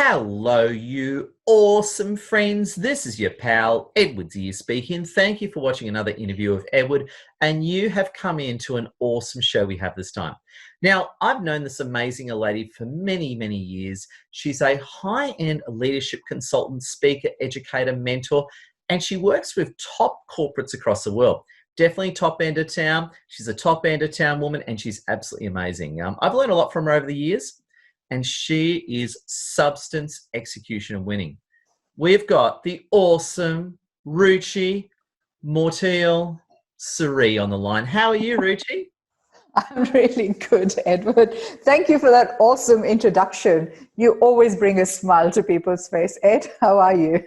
Hello, you awesome friends. This is your pal, Edward's here speaking. Thank you for watching another interview of Edward, and you have come into an awesome show we have this time. Now, I've known this amazing lady for many, many years. She's a high-end leadership consultant, speaker, educator, mentor, and she works with top corporates across the world. Definitely top end of town. She's a top end of town woman, and she's absolutely amazing. I've learned a lot from her over the years, and she is substance, execution, and winning. We've got the awesome Ruchi Motial-Suri on the line. How are you, Ruchi? I'm really good, Edward. Thank you for that awesome introduction. You always bring a smile to people's face. Ed, how are you?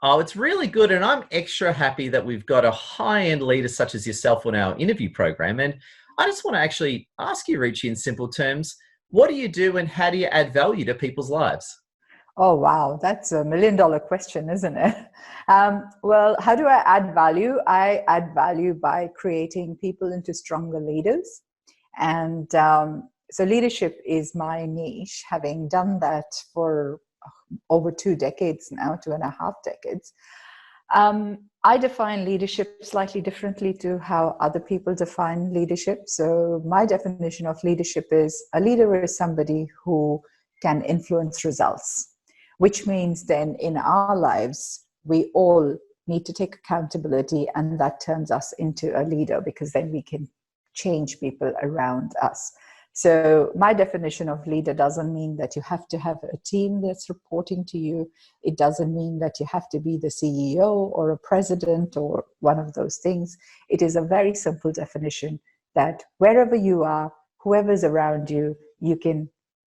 Oh, it's really good, and I'm extra happy that we've got a high-end leader such as yourself on our interview program. And I just want to actually ask you, Ruchi, in simple terms, what do you do and how do you add value to people's lives? Oh, wow. That's $1 million question, isn't it? Well, how do I add value? I add value by creating people into stronger leaders. And so leadership is my niche, having done that for over 2 decades now, 2.5 decades. I define leadership slightly differently to how other people define leadership. So my definition of leadership is a leader is somebody who can influence results, which means then in our lives, we all need to take accountability, and that turns us into a leader because then we can change people around us. So my definition of leader doesn't mean that you have to have a team that's reporting to you. It doesn't mean that you have to be the CEO or a president or one of those things. It is a very simple definition that wherever you are, whoever's around you, you can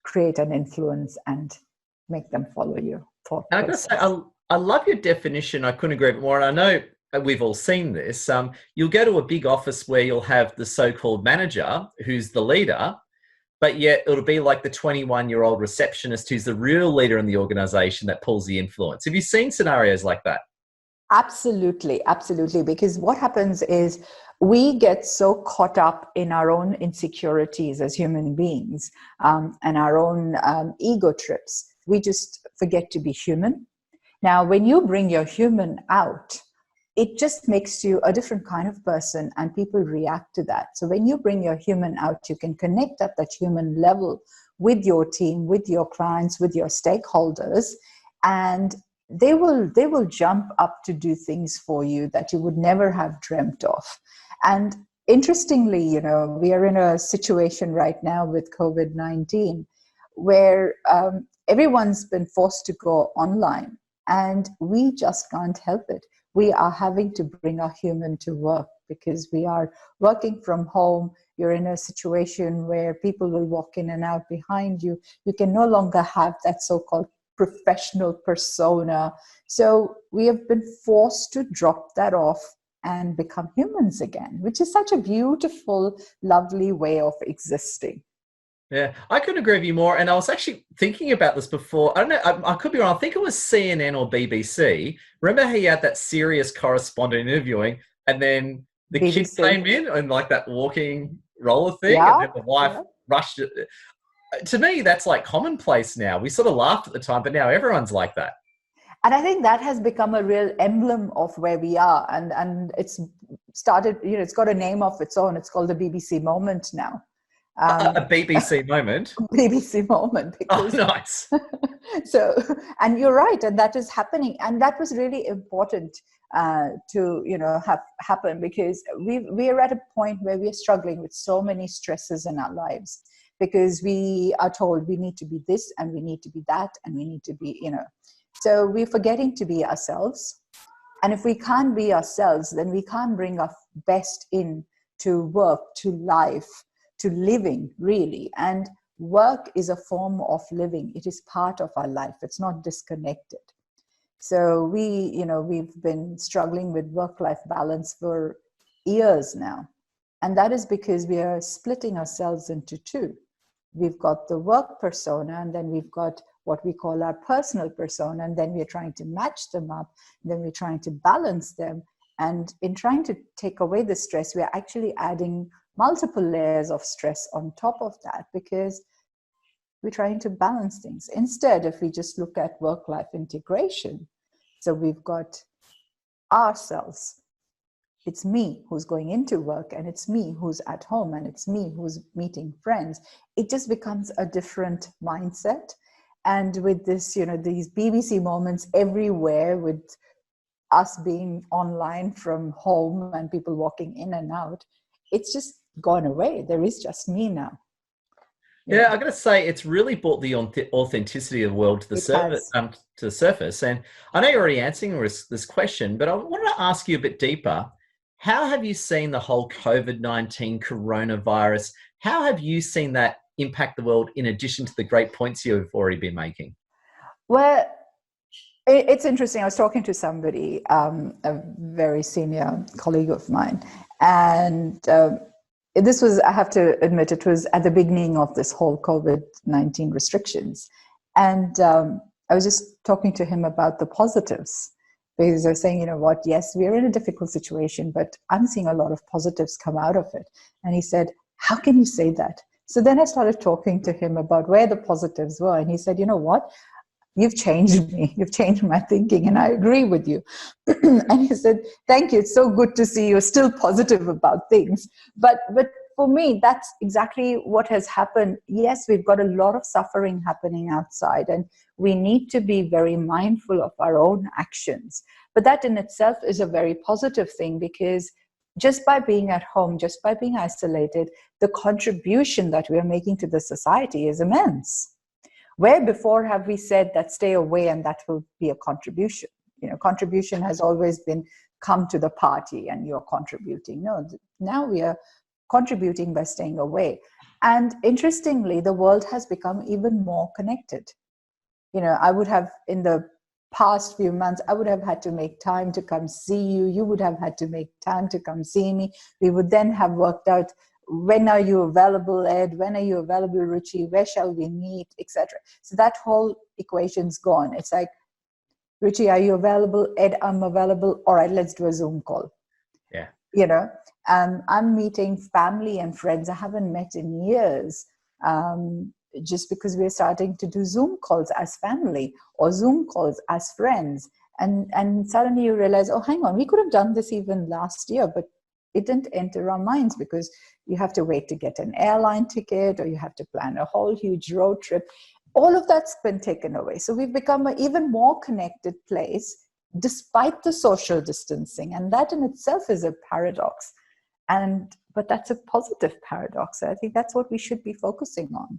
create an influence and make them follow your thought And I've got to say, I love your definition. I couldn't agree more. And I know we've all seen this. You'll go to a big office where you'll have the so-called manager who's the leader, but yet it'll be like the 21-year-old receptionist who's the real leader in the organization that pulls the influence. Have you seen scenarios like that? Absolutely, absolutely. Because what happens is we get so caught up in our own insecurities as human beings and our own ego trips. We just forget to be human. Now, when you bring your human out, it just makes you a different kind of person and people react to that. So when you bring your human out, you can connect at that human level with your team, with your clients, with your stakeholders, and they will jump up to do things for you that you would never have dreamt of. And interestingly, you know, we are in a situation right now with COVID-19 where everyone's been forced to go online, and we just can't help it. We are having to bring our human to work because we are working from home. You're in a situation where people will walk in and out behind you. You can no longer have that so-called professional persona. So we have been forced to drop that off and become humans again, which is such a beautiful, lovely way of existing. Yeah, I couldn't agree with you more. And I was actually thinking about this before. I don't know, I could be wrong. I think it was CNN or BBC. Remember how you had that serious correspondent interviewing, and then the kid BBC. came in and like that walking roller thing, Yeah, and then the wife rushed it. To me, that's like commonplace now. We sort of laughed at the time, but now everyone's like that. And I think that has become a real emblem of where we are. And it's started, you know, it's got a name of its own. It's called the BBC moment now. A BBC moment. BBC moment. Because, oh, nice. So, and you're right, and that is happening. And that was really important to, you know, have happen because we are at a point where we are struggling with so many stresses in our lives because we are told we need to be this and we need to be that and we need to be, you know. So we're forgetting to be ourselves. And if we can't be ourselves, then we can't bring our best in to work, to life, to living, really. And work is a form of living. It is part of our life. It's not disconnected. So we've been struggling with work-life balance for years now. And that is because we are splitting ourselves into two. We've got the work persona, and then we've got what we call our personal persona, and then we're trying to match them up, and then we're trying to balance them. And in trying to take away the stress, we're actually adding multiple layers of stress on top of that because We're trying to balance things. Instead, if we just look at work-life integration, so we've got ourselves. It's me who's going into work, and it's me who's at home, and it's me who's meeting friends. It just becomes a different mindset. And with this, these BBC moments everywhere, with us being online from home and people walking in and out, it's just gone away. There is just me now. Yeah, I got to say, it's really brought the authenticity of the world to the surface. And I know you're already answering this question, but I wanted to ask you a bit deeper. How have you seen the whole COVID-19 coronavirus? How have you seen that impact the world in addition to the great points you've already been making? Well, it's interesting. I was talking to somebody, a very senior colleague of mine, and this was, I have to admit, it was at the beginning of this whole COVID-19 restrictions. And I was just talking to him about the positives, because I was saying, yes, we're in a difficult situation, but I'm seeing a lot of positives come out of it. And he said, how can you say that? So then I started talking to him about where the positives were. And he said, you know what? You've changed me. You've changed my thinking, and I agree with you. And he said, thank you. It's so good to see you're still positive about things. But for me, that's exactly what has happened. Yes, we've got a lot of suffering happening outside, and we need to be very mindful of our own actions. But that in itself is a very positive thing, because just by being at home, just by being isolated, the contribution that we are making to the society is immense. Where before have we said that stay away and that will be a contribution? Contribution has always been come to the party and you're contributing. No, now we are contributing by staying away. And interestingly, the world has become even more connected. I would have, in the past few months, I would have had to make time to come see you. You would have had to make time to come see me. We would then have worked out, when are you available, Ed? When are you available, Ruchi? Where shall we meet, etc. So that whole equation's gone. It's like, Ruchi, are you available? Ed, I'm available. All right, let's do a Zoom call. Yeah. I'm meeting family and friends I haven't met in years, just because we're starting to do Zoom calls as family or Zoom calls as friends. And suddenly you realize, oh, hang on, we could have done this even last year, but it didn't enter our minds because you have to wait to get an airline ticket, or you have to plan a whole huge road trip. All of that's been taken away. So we've become an even more connected place despite the social distancing. And that in itself is a paradox. But that's a positive paradox. I think that's what we should be focusing on.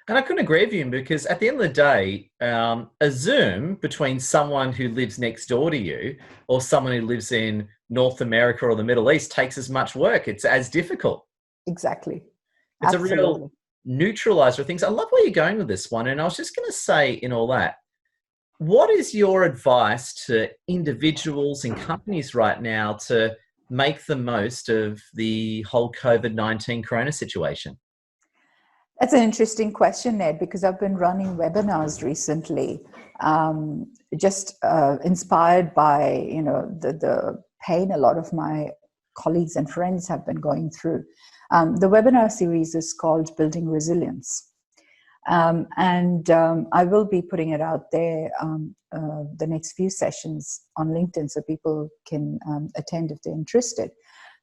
And I couldn't agree with you, because at the end of the day, a Zoom between someone who lives next door to you or someone who lives in North America or the Middle East takes as much work. It's as difficult. Exactly. It's Absolutely. a real neutralizer of things. I love where you're going with this one. And I was just going to say, in all that, what is your advice to individuals and companies right now to make the most of the whole COVID-19 corona situation? That's an interesting question, Ned, because I've been running webinars recently, just inspired by the pain a lot of my colleagues and friends have been going through. The webinar series is called Building Resilience. I will be putting it out there the next few sessions on LinkedIn so people can attend if they're interested.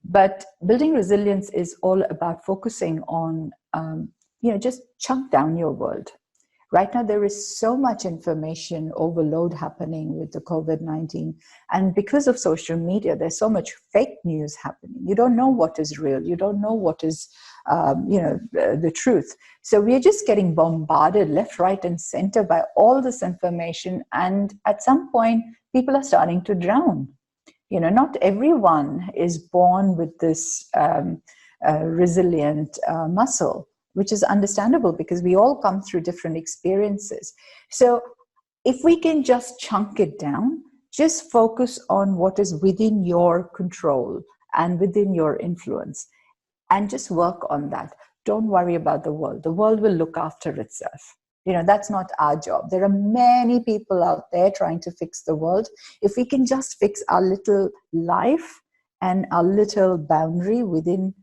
But Building Resilience is all about focusing on just chunk down your world. Right now, there is so much information overload happening with the COVID-19. And because of social media, there's so much fake news happening. You don't know what is real. You don't know what is, the truth. So we're just getting bombarded left, right, and center by all this information. And at some point, people are starting to drown. Not everyone is born with this resilient muscle, which is understandable because we all come through different experiences. So if we can just chunk it down, just focus on what is within your control and within your influence, and just work on that. Don't worry about the world. The world will look after itself. That's not our job. There are many people out there trying to fix the world. If we can just fix our little life and our little boundary within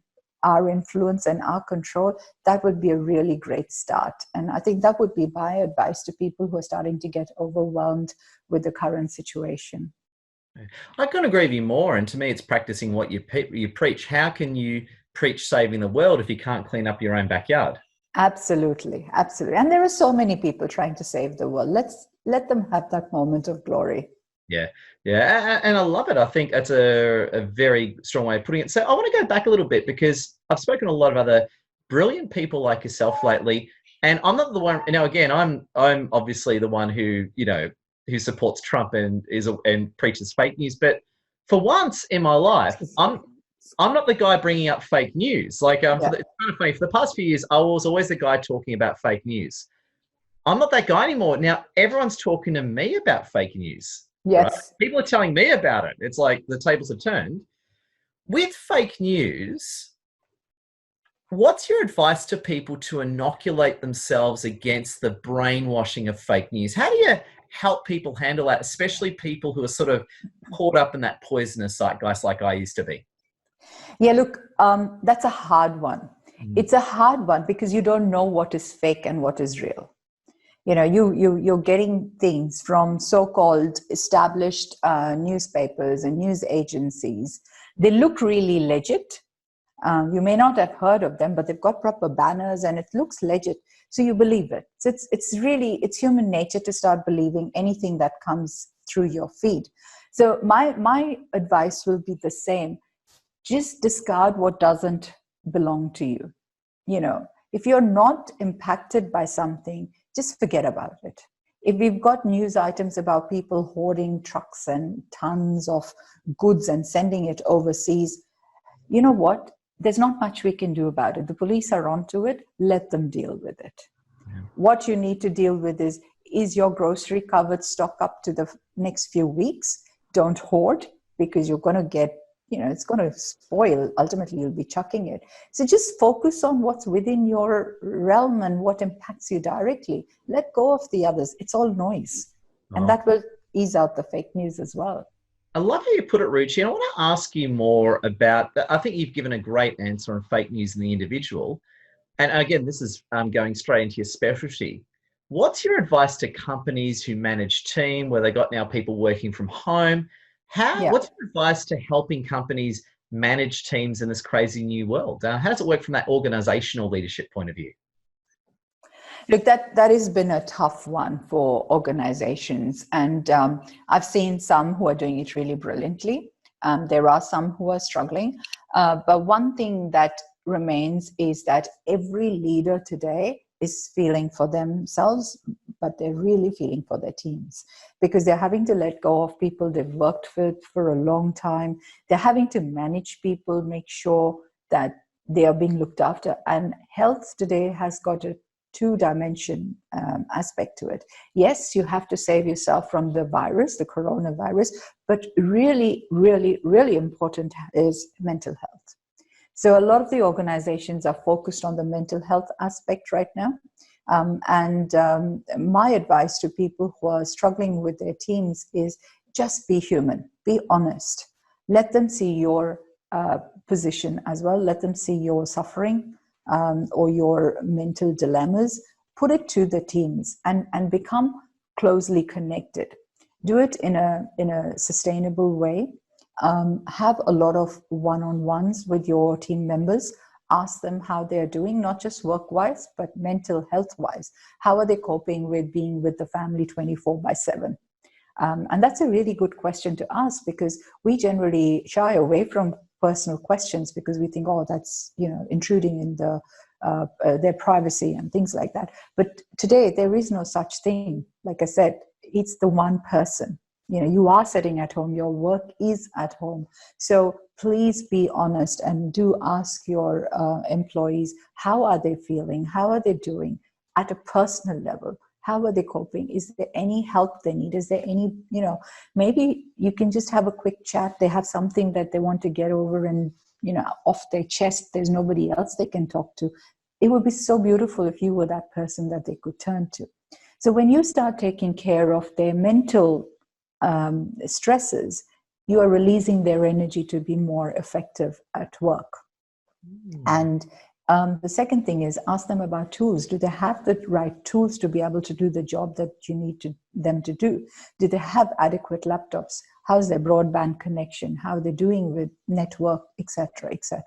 our influence and our control, that would be a really great start. And I think that would be my advice to people who are starting to get overwhelmed with the current situation. I couldn't agree with you more. And to me, it's practicing what you preach. How can you preach saving the world if you can't clean up your own backyard? Absolutely, absolutely. And there are so many people trying to save the world. Let them have that moment of glory. Yeah, yeah, and I love it. I think that's a very strong way of putting it. So I want to go back a little bit because I've spoken to a lot of other brilliant people like yourself lately, and I'm not the one. Now, again, I'm obviously the one who who supports Trump and preaches fake news. But for once in my life, I'm not the guy bringing up fake news. Like, it's kind of funny. For the past few years, I was always the guy talking about fake news. I'm not that guy anymore. Now everyone's talking to me about fake news. Right? Yes. People are telling me about it. It's like the tables have turned. With fake news, what's your advice to people to inoculate themselves against the brainwashing of fake news? How do you help people handle that, especially people who are sort of caught up in that poisonous zeitgeist like I used to be? Yeah, look, that's a hard one. It's a hard one because you don't know what is fake and what is real. You're getting things from so-called established newspapers and news agencies. They look really legit. You may not have heard of them, but they've got proper banners and it looks legit. So you believe it. So it's human nature to start believing anything that comes through your feed. So my advice will be the same. Just discard what doesn't belong to you. If you're not impacted by something, just forget about it. If we've got news items about people hoarding trucks and tons of goods and sending it overseas, you know what? There's not much we can do about it. The police are onto it. Let them deal with it. Yeah. What you need to deal with is your grocery cupboard stock up to the next few weeks? Don't hoard because you're going to get it's going to spoil. Ultimately, you'll be chucking it. So just focus on what's within your realm and what impacts you directly. Let go of the others. It's all noise. And that will ease out the fake news as well. I love how you put it, Ruchi. And I want to ask you more about that. I think you've given a great answer on fake news in the individual. And again, this is going straight into your specialty. What's your advice to companies who manage team, where they got now people working from home? What's your advice to helping companies manage teams in this crazy new world? How does it work from that organizational leadership point of view? Look, that has been a tough one for organizations. And I've seen some who are doing it really brilliantly. There are some who are struggling. But one thing that remains is that every leader today is feeling for themselves, but they're really feeling for their teams because they're having to let go of people they've worked with for a long time. They're having to manage people, make sure that they are being looked after. And health today has got a two-dimension aspect to it. Yes, you have to save yourself from the virus, the coronavirus, but really, really, really important is mental health. So a lot of the organizations are focused on the mental health aspect right now. My advice to people who are struggling with their teams is just be human, be honest. Let them see your position as well. Let them see your suffering or your mental dilemmas. Put it to the teams and become closely connected. Do it in a sustainable way. Have a lot of one-on-ones with your team members. Ask them how they're doing, not just work-wise, but mental health-wise. How are they coping with being with the family 24/7? And that's a really good question to ask because we generally shy away from personal questions because we think, oh, that's intruding in their privacy and things like that. But today there is no such thing. Like I said, it's the one person. You are sitting at home, your work is at home. So please be honest and do ask your employees, how are they feeling? How are they doing at a personal level? How are they coping? Is there any help they need? Is there any, maybe you can just have a quick chat. They have something that they want to get over and, off their chest. There's nobody else they can talk to. It would be so beautiful if you were that person that they could turn to. So when you start taking care of their mental stresses, you are releasing their energy to be more effective at work. And the second thing is ask them about tools. Do they have the right tools to be able to do the job that you need them to do? Do they have adequate laptops? How's their broadband connection? How are they doing with network, etc., etc.?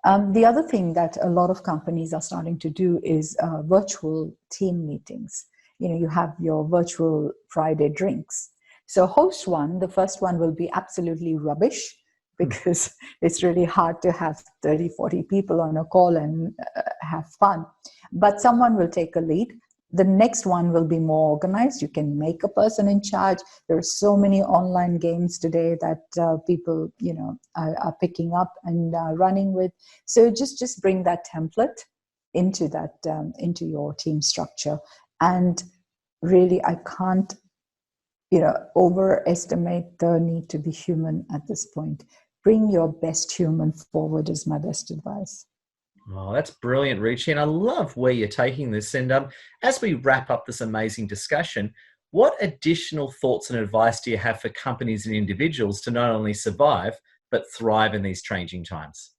The other thing that a lot of companies are starting to do is virtual team meetings. You have your virtual Friday drinks. So host one, the first one will be absolutely rubbish because it's really hard to have 30, 40 people on a call and have fun. But someone will take a lead. The next one will be more organized. You can make a person in charge. There are so many online games today that people, are picking up and running with. So just bring that template into into your team structure. And really, I can't, overestimate the need to be human at this point. Bring your best human forward is my best advice. Oh, that's brilliant, Ruchi. And I love where you're taking this. And as we wrap up this amazing discussion, what additional thoughts and advice do you have for companies and individuals to not only survive, but thrive in these changing times?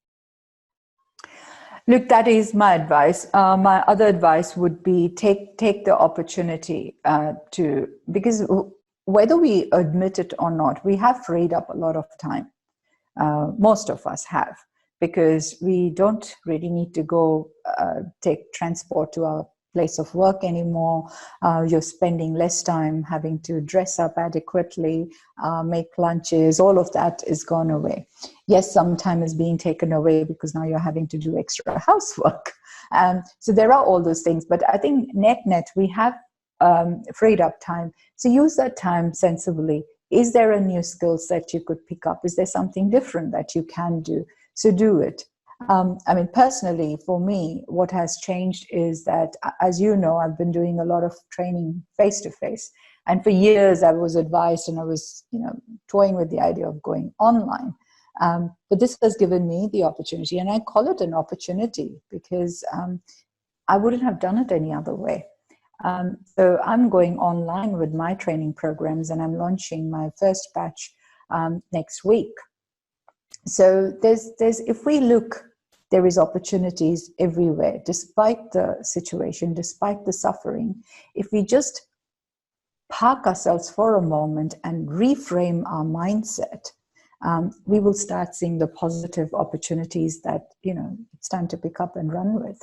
Look, that is my advice. My other advice would be take the opportunity because whether we admit it or not, we have freed up a lot of time. Most of us have, because we don't really need to go take transport to our place of work anymore. You're spending less time having to dress up adequately, make lunches. All of that is gone away. Yes, some time is being taken away because now you're having to do extra housework. So there are all those things. But I think net, we have freed up time. So use that time sensibly. Is there a new skill set you could pick up? Is there something different that you can do? So do it. Personally, for me, what has changed is that, as you know, I've been doing a lot of training face-to-face. And for years, I was advised and I was, toying with the idea of going online. But this has given me the opportunity, and I call it an opportunity because I wouldn't have done it any other way. So I'm going online with my training programs, and I'm launching my first batch next week. So if we look, there is opportunities everywhere, despite the situation, despite the suffering. If we just park ourselves for a moment and reframe our mindset, we will start seeing the positive opportunities that, it's time to pick up and run with.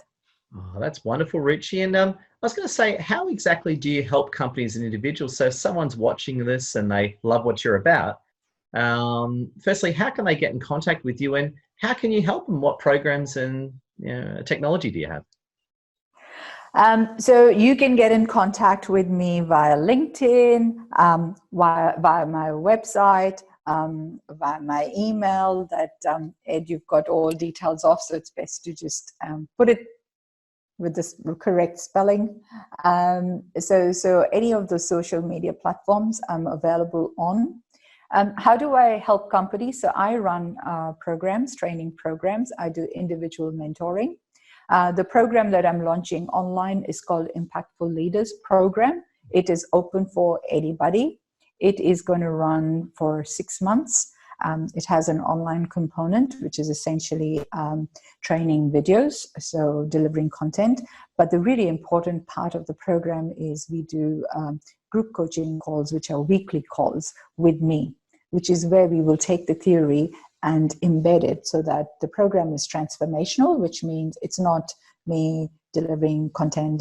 Oh, that's wonderful, Ruchi. And I was going to say, how exactly do you help companies and individuals? So if someone's watching this and they love what you're about, firstly, how can they get in contact with you, and how can you help them? What programs and technology do you have? So you can get in contact with me via LinkedIn, via my website, via my email that, Ed, you've got all details of, so it's best to just put it with the correct spelling. So any of the social media platforms I'm available on. How do I help companies? So I run programs, training programs. I do individual mentoring. The program that I'm launching online is called Impactful Leaders Program. It is open for anybody. It is going to run for 6 months. It has an online component, which is essentially training videos, so delivering content. But the really important part of the program is we do group coaching calls, which are weekly calls with me, which is where we will take the theory and embed it so that the program is transformational, which means it's not me delivering content,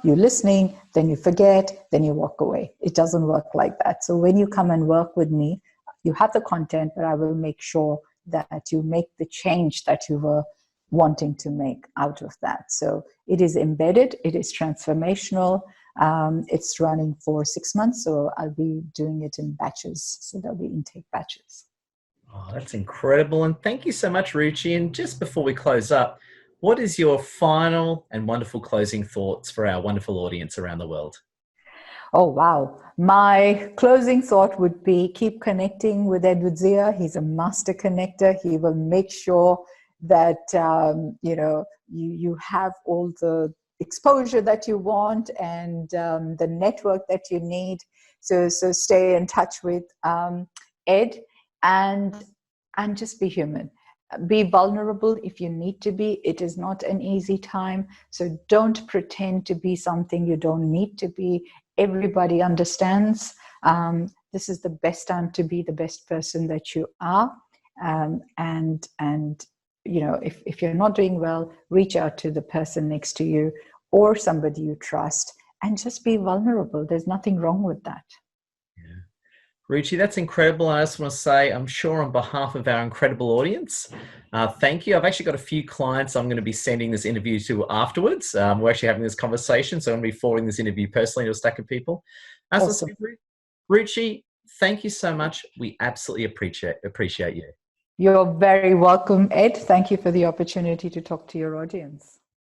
you're listening, then you forget, then you walk away. It doesn't work like that. So when you come and work with me, you have the content, but I will make sure that you make the change that you were wanting to make out of that. So it is embedded, it is transformational. It's running for 6 months, so I'll be doing it in batches. So there'll be intake batches. Oh, that's incredible. And thank you so much, Ruchi. And just before we close up, what is your final and wonderful closing thoughts for our wonderful audience around the world? Oh, wow. My closing thought would be keep connecting with Ed Woodzia. He's a master connector. He will make sure that, you have all the exposure that you want and the network that you need. So stay in touch with Ed and just be human. Be vulnerable if you need to be. It is not an easy time. So don't pretend to be something you don't need to be. Everybody understands. This is the best time to be the best person that you are. And you know, if you're not doing well, reach out to the person next to you or somebody you trust and just be vulnerable. There's nothing wrong with that. Ruchi, that's incredible. I just want to say, I'm sure on behalf of our incredible audience, thank you. I've actually got a few clients I'm going to be sending this interview to afterwards. We're actually having this conversation, so I'm going to be forwarding this interview personally to a stack of people. Awesome. Ruchi, thank you so much. We absolutely appreciate you. You're very welcome, Ed. Thank you for the opportunity to talk to your audience.